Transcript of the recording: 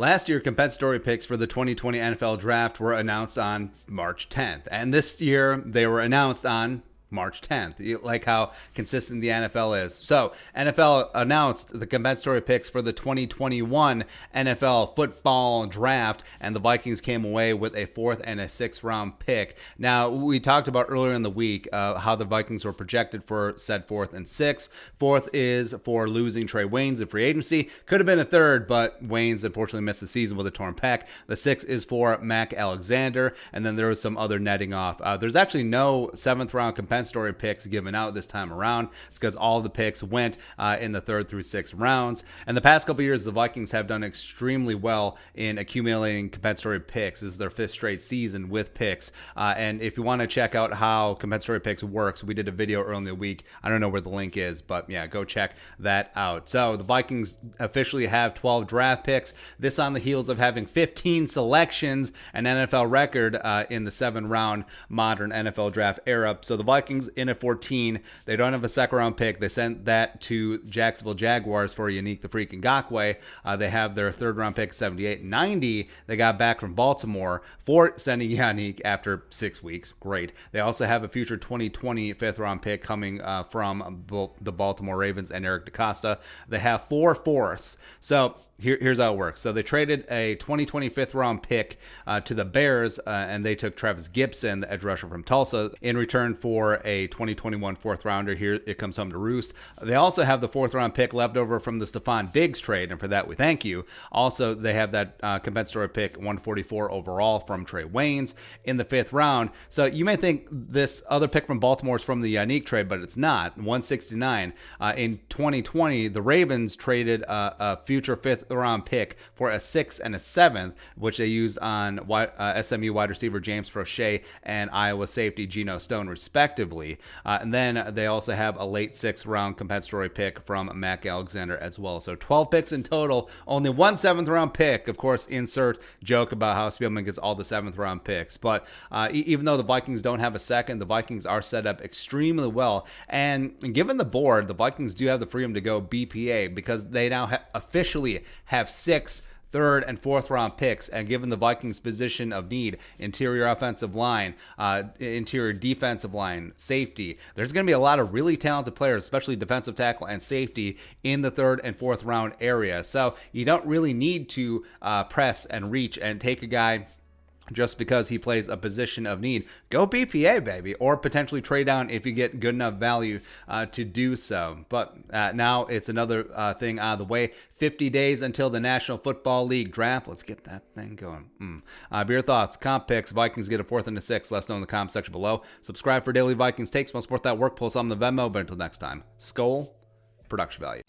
Last year, compensatory picks for the 2020 NFL Draft were announced on March 10th. And this year, they were announced on March 10th. You like how consistent the NFL is. So, NFL announced the compensatory picks for the 2021 NFL football draft, and the Vikings came away with a 4th and a 6th round pick. Now, we talked about earlier in the week how the Vikings were projected for said 4th and 6th. 4th is for losing Trey Waynes in free agency. Could have been a 3rd, but Waynes unfortunately missed the season with a torn pec. The 6th is for Mac Alexander, and then there was some other netting off. There's actually no 7th round compensatory picks given out this time around. It's because all the picks went in the 3rd through 6th rounds. And the past couple years, the Vikings have done extremely well in accumulating compensatory picks. This is their 5th straight season with picks. And if you want to check out how compensatory picks works, we did a video earlier in the week. I don't know where the link is, but yeah, go check that out. So the Vikings officially have 12 draft picks. This on the heels of having 15 selections, an NFL record in the 7-round modern NFL draft era. So the Vikings in at 14. They don't have a 2nd round pick. They sent that to Jacksonville Jaguars for Yannick the Freaking Ngakoue. They have their 3rd round pick, 78 and 90. They got back from Baltimore for sending Yannick after 6 weeks. Great. They also have a future 2020 5th round pick coming from the Baltimore Ravens and Eric DeCosta. They have 4 fourths. So here's how it works. So they traded a 2020 5th round pick to the Bears, and they took Travis Gibson, the edge rusher from Tulsa, in return for a 2021 4th rounder. Here it comes home to roost. They also have the 4th round pick left over from the Stephon Diggs trade, and for that we thank you. Also, they have that compensatory pick 144 overall from Trey Waynes in the 5th round. So you may think this other pick from Baltimore is from the Yannick trade, but it's not. 169. In 2020, the Ravens traded a future 5th round pick for a 6th and a 7th, which they used on SMU wide receiver James Prochet and Iowa safety Geno Stone, respectively. And then they also have a late 6th round compensatory pick from Mac Alexander as well. So 12 picks in total, only 1 7th round pick. Of course, insert joke about how Spielman gets all the 7th round picks. But even though the Vikings don't have a 2nd, the Vikings are set up extremely well. And given the board, the Vikings do have the freedom to go BPA because they now officially have 6th, 3rd, and 4th round picks, and given the Vikings' position of need, interior offensive line, interior defensive line, safety, there's going to be a lot of really talented players, especially defensive tackle and safety, in the 3rd and 4th round area. So you don't really need to press and reach and take a guy just because he plays a position of need. Go BPA, baby, or potentially trade down if you get good enough value to do so. But now it's another thing out of the way. 50 days until the National Football League draft. Let's get that thing going. Your thoughts, comp picks. Vikings get a 4th and a 6th. Let us know in the comment section below. Subscribe for daily Vikings takes. We'll support that work. Post on the Venmo. But until next time, Skol, production value.